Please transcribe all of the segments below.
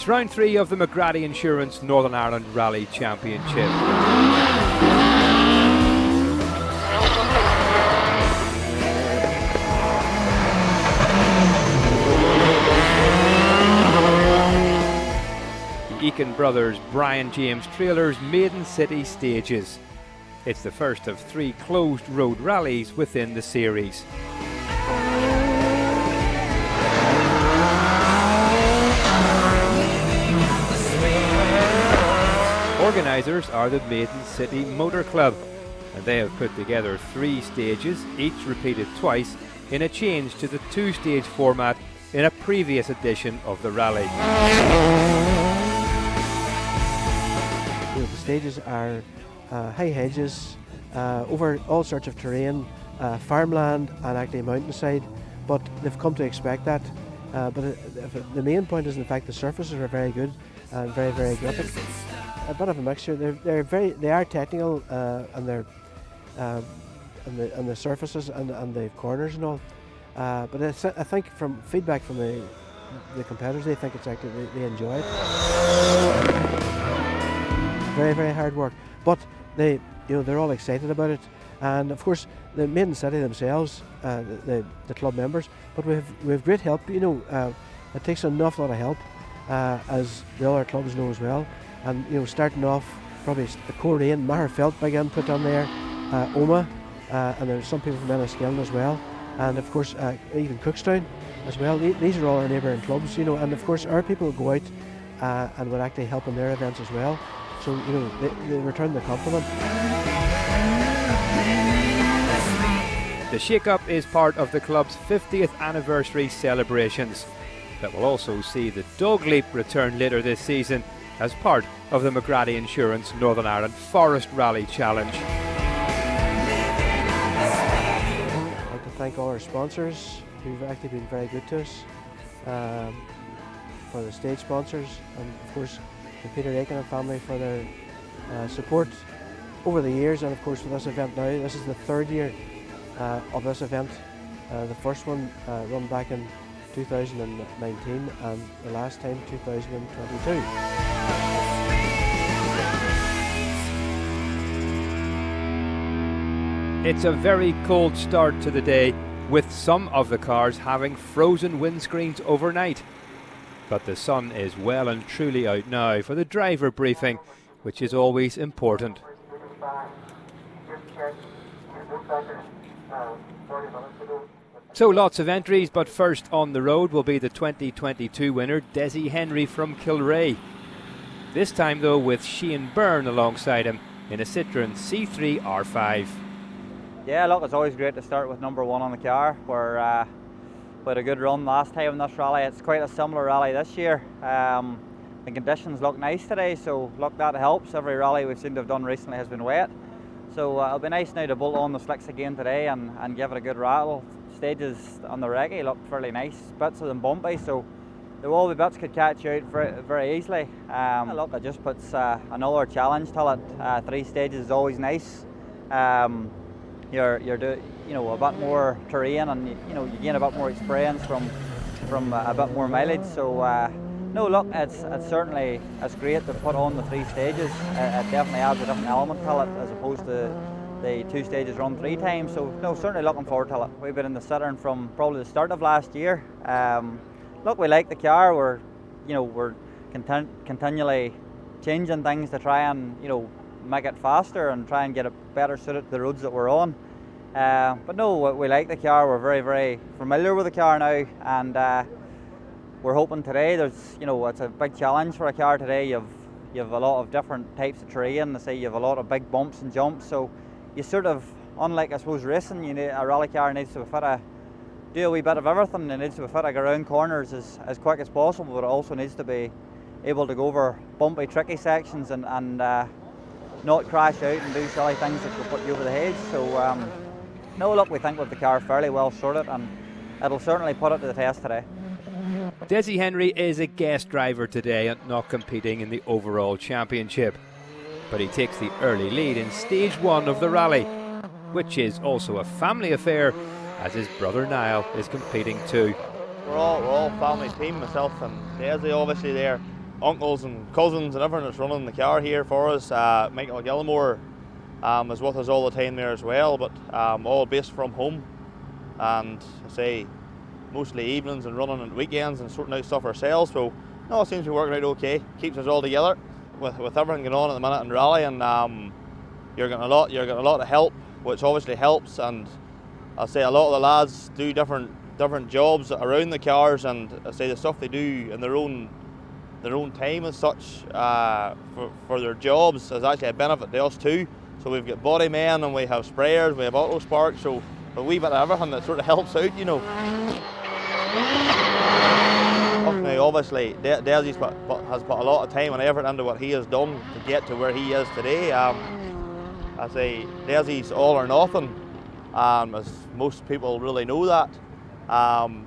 It's round 3 of the McGrady Insurance Northern Ireland Rally Championship. The Eakin Brothers Brian James Trailers Maiden City Stages. It's the first of 3 closed road rallies within the series. Organisers are the Maiden City Motor Club, and they have put together 3 stages, each repeated twice, in a change to the 2-stage format in a previous edition of the rally. The stages are high hedges, over all sorts of terrain, farmland and actually mountainside, but they've come to expect that. But the main point is in fact the surfaces are very good and very, very graphic. A bit of a mixture. They are technical and they're and the surfaces and the corners and all. But I think from feedback from the competitors, they think it's actually they enjoy it. Very, very hard work, but they're all excited about it. And of course, the Maiden City themselves, the club members, but we have great help. It takes an awful lot of help, as the other clubs know as well. And starting off, probably the Korean, Maher Felt big input on there, Oma, and there's some people from Enniskillen as well, and of course even Cookstown as well. These are all our neighbouring clubs, and of course our people will go out and would actually help in their events as well. So they return the compliment. The shake-up is part of the club's 50th anniversary celebrations that will also see the Dog Leap return later this season as part of the McGrady Insurance Northern Ireland Forest Rally Challenge. I'd like to thank all our sponsors who've actually been very good to us, for the stage sponsors, and of course the Peter Aiken and family for their support over the years, and of course for this event now. This is the 3rd year of this event. The first one run back in 2019 and the last time 2022. It's a very cold start to the day, with some of the cars having frozen windscreens overnight. But the sun is well and truly out now for the driver briefing, which is always important. So lots of entries, but first on the road will be the 2022 winner, Desi Henry from Kilray. This time though with Shane Byrne alongside him in a Citroen C3 R5. Yeah, look, it's always great to start with number 1 on the car. We had a good run last time in this rally. It's quite a similar rally this year. The conditions look nice today, so look, that helps. Every rally we've seemed to have done recently has been wet. So it'll be nice now to bolt on the slicks again today and give it a good rattle. Stages on the recce look fairly nice, bits of them bumpy, so the wobby bits could catch you out very, very easily. Look, it just puts another challenge to it. 3 stages is always nice. You're a bit more terrain, and you gain a bit more experience from a bit more mileage. So no, look, it's certainly great to put on the 3 stages. It definitely adds a different element to it as opposed to the 2 stages run 3 times. So no, certainly looking forward to it. We've been in the Citroen from probably the start of last year. Look, we like the car. We're continually changing things to try and make it faster and try and get it better suited to the roads that we're on. But no, we like the car. We're very, very familiar with the car now, and we're hoping today it's a big challenge for a car today. You have a lot of different types of terrain. You have a lot of big bumps and jumps, so you sort of, unlike I suppose racing, a rally car needs to be fit to do a wee bit of everything. It needs to be fit to go around corners as quick as possible, but it also needs to be able to go over bumpy, tricky sections and not crash out and do silly things that will put you over the hedge. So no, look, we think with the car fairly well sorted, and it'll certainly put it to the test today. Desi Henry is a guest driver today and not competing in the overall championship, but he takes the early lead in stage 1 of the rally, which is also a family affair as his brother Niall is competing too. We're all family team, myself and Desi obviously there uncles and cousins and everyone that's running the car here for us. Michael Gilmore is with us all the time there as well, but all based from home, and I say mostly evenings and running at weekends and sorting out stuff ourselves. So no, it seems to be working out okay. Keeps us all together with everything going on at the minute in rally, and you're getting a lot of help, which obviously helps. And I say a lot of the lads do different jobs around the cars, and I say the stuff they do in their own time as such for their jobs is actually a benefit to us too. So we've got body men, and we have sprayers, we have auto sparks, so a wee bit of everything that sort of helps out, you know. Now obviously Desi has put a lot of time and effort into what he has done to get to where he is today. I say Desi's all or nothing, as most people really know that.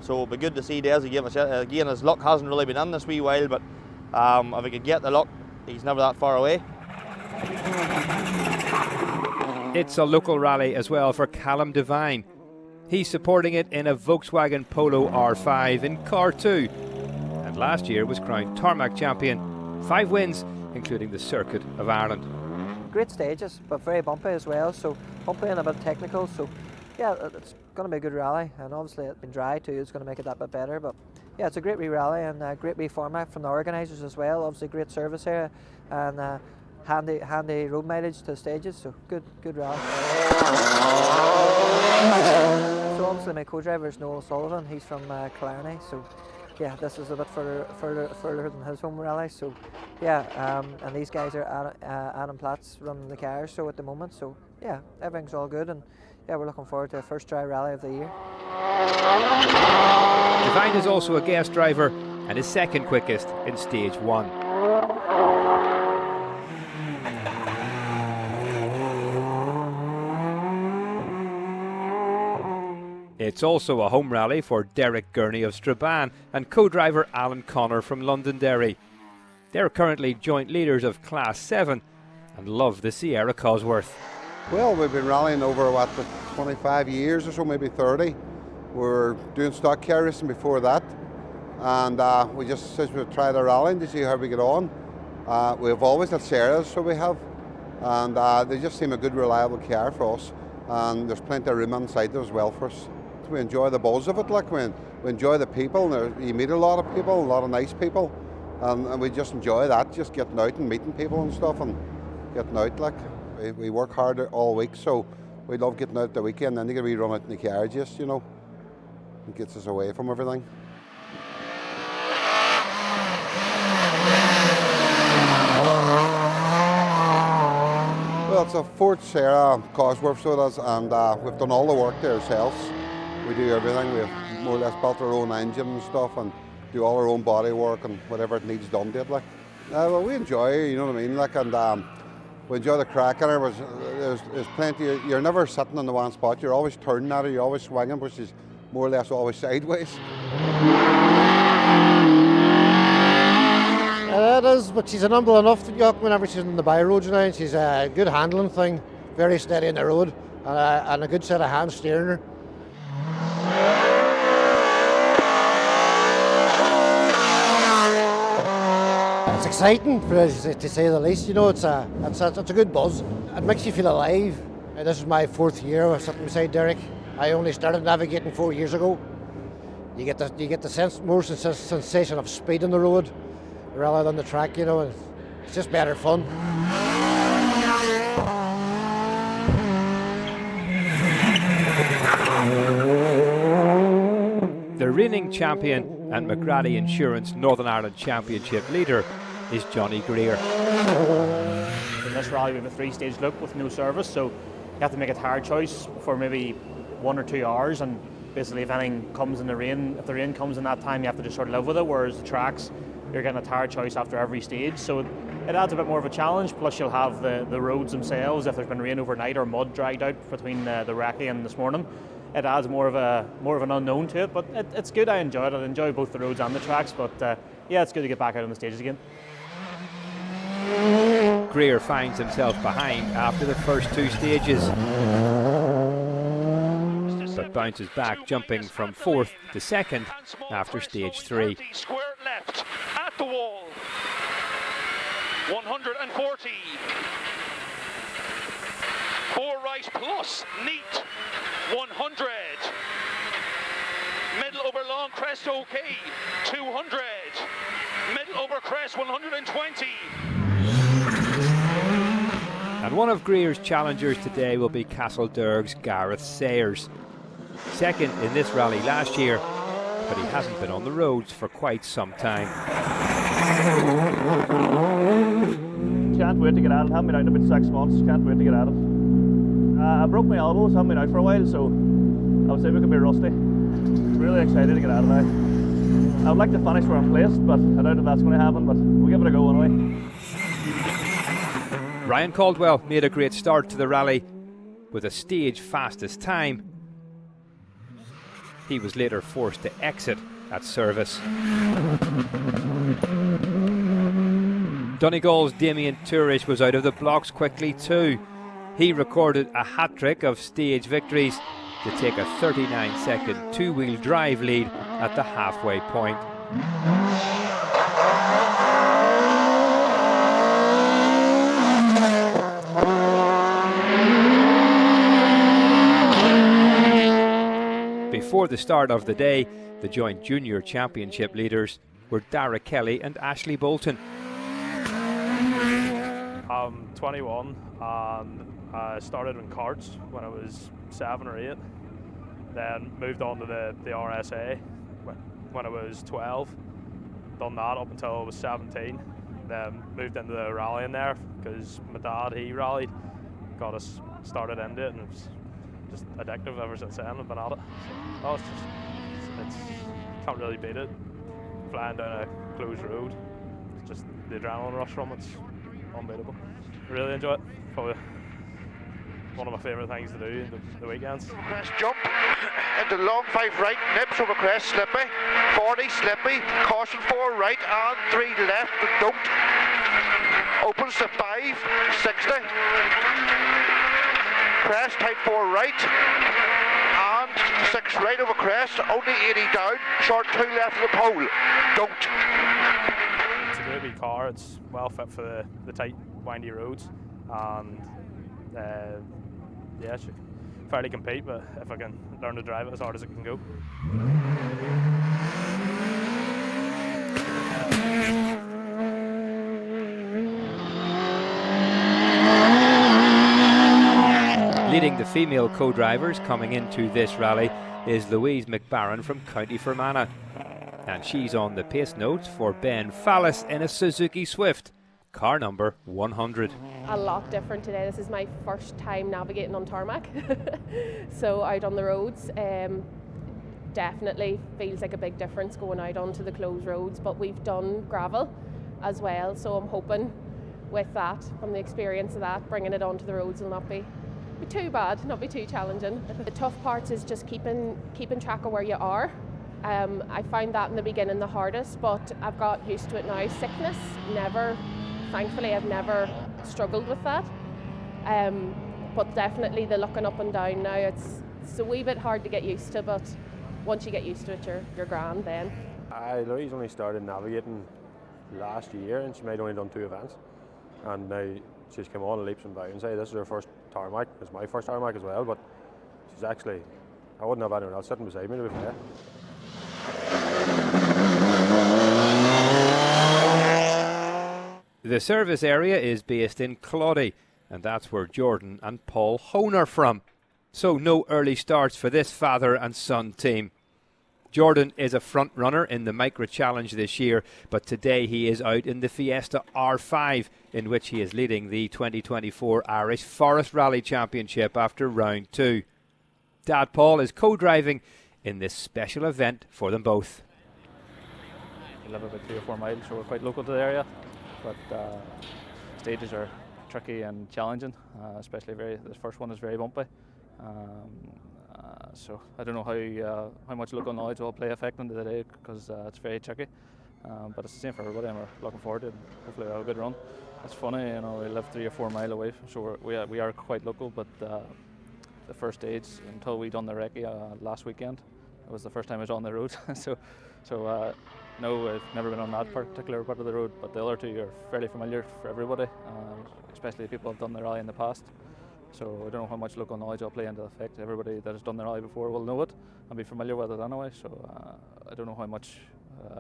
So it'll be good to see Desi give a shot. Again, his luck hasn't really been in this wee while, but if he could get the luck, he's never that far away. It's a local rally as well for Callum Devine. He's supporting it in a Volkswagen Polo R5 in Car 2, and last year was crowned Tarmac champion. 5 wins, including the Circuit of Ireland. Great stages, but very bumpy as well, so bumpy and a bit technical, so yeah, it's going to be a good rally, and obviously it's been dry too, it's going to make it that bit better, but yeah, it's a great wee rally and a great wee format from the organisers as well. Obviously great service here, and handy road mileage to the stages, so good rally. So obviously my co-driver is Noel Sullivan, he's from Killarney, so yeah, this is a bit further than his home rally, so yeah, and these guys are Adam Platts running the cars so at the moment, so yeah, everything's all good, and yeah, we're looking forward to the first dry rally of the year. Devine is also a guest driver and is second quickest in stage 1. It's also a home rally for Derek Gurney of Strabane and co-driver Alan Connor from Londonderry. They're currently joint leaders of Class 7 and love the Sierra Cosworth. Well, we've been rallying over, 25 years or so, maybe 30. We're doing stock car racing before that, and we just said we'd try the rallying to see how we get on. We've always had Sierras, so we have, and they just seem a good, reliable car for us, and there's plenty of room inside there as well for us. We enjoy the buzz of it, like we enjoy the people. You meet a lot of people, a lot of nice people, and we just enjoy that, just getting out and meeting people and stuff, and getting out. Like we work hard all week, so we love getting out the weekend. Then you get a wee run out in the car, just, you know, it gets us away from everything. Well, it's a Ford Sierra Cosworth, so it is, and we've done all the work there ourselves. We do everything. We've more or less built our own engine and stuff, and do all our own body work and whatever it needs done to it. Like, well, we enjoy it, you know what I mean. Like, and we enjoy the crack in it. There's plenty. You're never sitting in the one spot. You're always turning at it. You're always swinging, which is more or less always sideways. It is, but she's an humble enough yoke whenever she's on the by roads now. She's a good handling thing, very steady on the road, and a good set of hands steering her. It's exciting, to say the least. You know, it's a good buzz. It makes you feel alive. This is my 4th year of sitting beside Derek. I only started navigating 4 years ago. You get the more sensation of speed on the road rather than the track. You know, and it's just better fun. The reigning champion and McGrady Insurance Northern Ireland Championship leader is Johnny Greer. In this rally we have a 3-stage loop with no service, so you have to make a tyre choice for maybe 1 or 2 hours, and basically if anything comes in the rain, if the rain comes in that time, you have to just sort of live with it, whereas the tracks, you're getting a tyre choice after every stage, so it adds a bit more of a challenge. Plus you'll have the roads themselves, if there's been rain overnight or mud dragged out between the recce and this morning, it adds more of an unknown to it, but it's good. I enjoy it. I enjoy both the roads and the tracks, but yeah, it's good to get back out on the stages again. Greer finds himself behind after the first 2 stages, but bounces back, jumping from 4th to 2nd after stage 3. Square left at the wall. 140. 4 right plus, neat, 100. Middle over long crest, okay, 200. Middle over crest, 120. And one of Greer's challengers today will be Castlederg's Gareth Sayers. Second in this rally last year, but he hasn't been on the roads for quite some time. Can't wait to get at it. Haven't been out in about 6 months. Can't wait to get at it. I broke my elbows. Haven't been out for a while, so I would say we could be rusty. Really excited to get out of there. I would like to finish where I'm placed, but I doubt if that's going to happen. But we'll give it a go anyway. Ryan Caldwell made a great start to the rally with a stage fastest time. He was later forced to exit at service. Donegal's Damien Tourish was out of the blocks quickly too. He recorded a hat-trick of stage victories to take a 39-second two-wheel drive lead at the halfway point. Before the start of the day, the joint junior championship leaders were Dara Kelly and Ashley Bolton. I'm 21 and I started in karts when I was 7 or 8. Then moved on to the RSA when I was 12. Done that up until I was 17. Then moved into the rallying there because my dad, he rallied, got us started into it, and it was just addictive ever since then. I've been at it. So, it's can't really beat it. Flying down a closed road, it's just the adrenaline rush from it's unbeatable. I really enjoy it. Probably one of my favourite things to do in the weekends. Crest jump into long 5 right, nips over crest, slippy, 40 slippy, caution 4 right and 3 left, and don't. Opens to 5, 60. Crest, tight 4 right, and 6 right over crest, only 80 down, short 2 left of the pole, don't. It's a great wee car, it's well fit for the tight, windy roads, and yeah, it should fairly compete, but if I can learn to drive it as hard as it can go. Leading the female co-drivers coming into this rally is Louise McBarron from County Fermanagh, and she's on the pace notes for Ben Fallis in a Suzuki Swift, car number 100. A lot different today. This is my first time navigating on tarmac, so out on the roads. Definitely feels like a big difference going out onto the closed roads, but we've done gravel as well, so I'm hoping with that, from the experience of that, bringing it onto the roads will not be too bad, not be too challenging. The tough parts is just keeping track of where you are. I found that in the beginning the hardest, but I've got used to it now. Sickness, thankfully I've never struggled with that. But definitely the looking up and down now, it's a wee bit hard to get used to, but once you get used to it, you're grand then. Louise only started navigating last year, and she might only done 2 events, and now she's come on leaps and bounds. This is her first tarmac. It's my first tarmac as well, but she's actually, I wouldn't have anyone else sitting beside me to be fair. The service area is based in Claudy, and that's where Jordan and Paul Hone are from. So no early starts for this father and son team. Jordan is a front runner in the Micro Challenge this year, but today he is out in the Fiesta R5, in which he is leading the 2024 Irish Forest Rally Championship after round 2. Dad Paul is co-driving in this special event for them both. We live about 3 or 4 miles, so we're quite local to the area, but stages are tricky and challenging, especially this first one is very bumpy. So I don't know how much local knowledge will play effect into the day, because it's very tricky. But it's the same for everybody, and we're looking forward to it. Hopefully we'll have a good run. It's funny, we live 3 or 4 miles away, so we are quite local. But the first stage, until we done the recce last weekend, it was the first time I was on the road. so No, I've never been on that particular part of the road, but the other two are fairly familiar for everybody, especially people who have done the rally in the past. So I don't know how much local knowledge will play into the effect. Everybody that has done the rally before will know it and be familiar with it anyway. So I don't know how much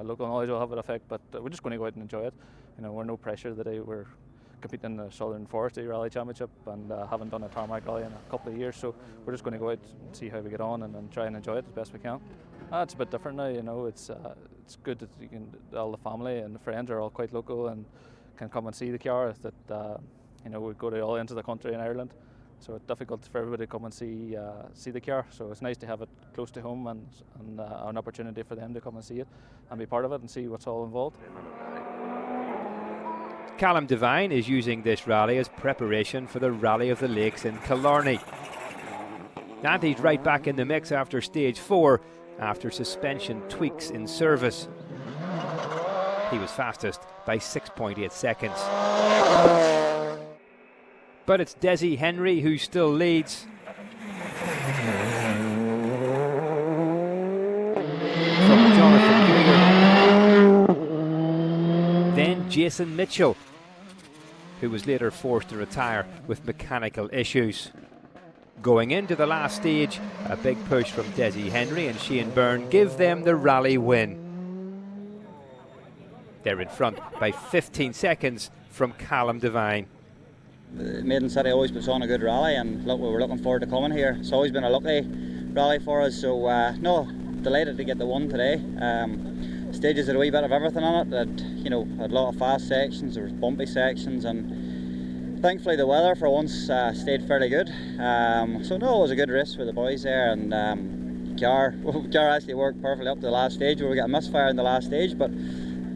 local knowledge will have an effect, but we're just going to go out and enjoy it. You know, we're no pressure today. We're competing in the Southern Forestry Rally Championship and haven't done a tarmac rally in a couple of years. So we're just going to go out and see how we get on and try and enjoy it as best we can. It's a bit different now. You know, it's good that you can, all the family and the friends are all quite local and can come and see the car. That you know, we go to all ends of the country in Ireland. So it's difficult for everybody to come and see the car. So it's nice to have it close to home and an opportunity for them to come and see it and be part of it and see what's all involved. Callum Devine is using this rally as preparation for the Rally of the Lakes in Killarney. And he's right back in the mix after stage 4, after suspension tweaks in service. He was fastest by 6.8 seconds. But it's Desi Henry who still leads. From Jonathan Muir. Then Jason Mitchell, who was later forced to retire with mechanical issues. Going into the last stage, a big push from Desi Henry and Shane Byrne give them the rally win. They're in front by 15 seconds from Callum Devine. Maiden City always puts on a good rally, and look, we were looking forward to coming here. It's always been a lucky rally for us, so no, delighted to get the one today. Stages had a wee bit of everything on it. You know, had a lot of fast sections, there was bumpy sections, and thankfully the weather for once stayed fairly good. So no, it was a good race for the boys there, and the car actually worked perfectly up to the last stage where we got a misfire in the last stage, but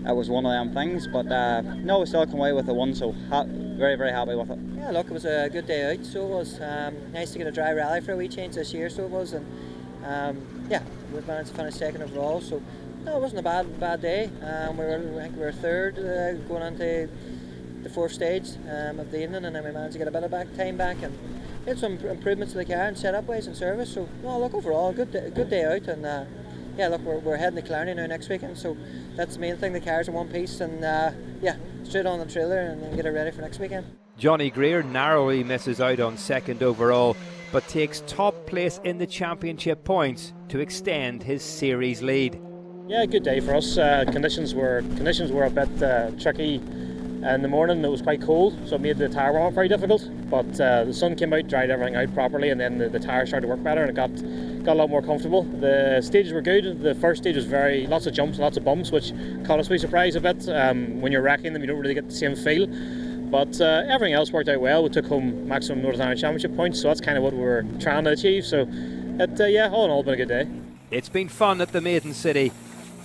that was one of them things. But no, we still come away with the one, so very, very happy with it. Yeah, look, it was a good day out, so it was nice to get a dry rally for a wee change this year, so it was, and yeah, we managed to finish second overall, so no, it wasn't a bad day. I think we were third going into the fourth stage of the evening, and then we managed to get a bit of time back and made some improvements to the car and setup wise and service. So no, look, overall good day out, and yeah, look, we're heading to Killarney now next weekend, so that's the main thing. The car's in one piece, and yeah, straight on the trailer and then get it ready for next weekend. Johnny Greer narrowly misses out on second overall, but takes top place in the championship points to extend his series lead. Yeah, good day for us. Conditions were a bit tricky in the morning. It was quite cold, so it made the tyre warm up very difficult. But the sun came out, dried everything out properly, and then the tyre started to work better, and it got a lot more comfortable. The stages were good. The first stage was lots of jumps, lots of bumps, which caught us by surprise a bit. When you're wrecking them, you don't really get the same feel. But everything else worked out well. We took home maximum Northern Ireland Championship points, so that's kind of what we were trying to achieve. So, yeah, all in all, been a good day. It's been fun at the Maiden City.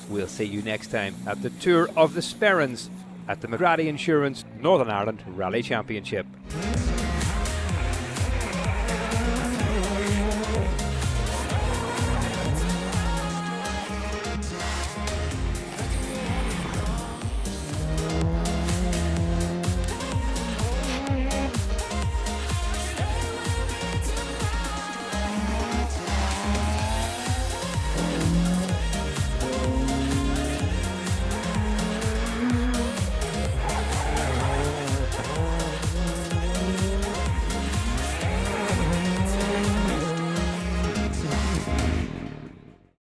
We'll see you next time at the Tour of the Sperrins at the McGrady Insurance Northern Ireland Rally Championship.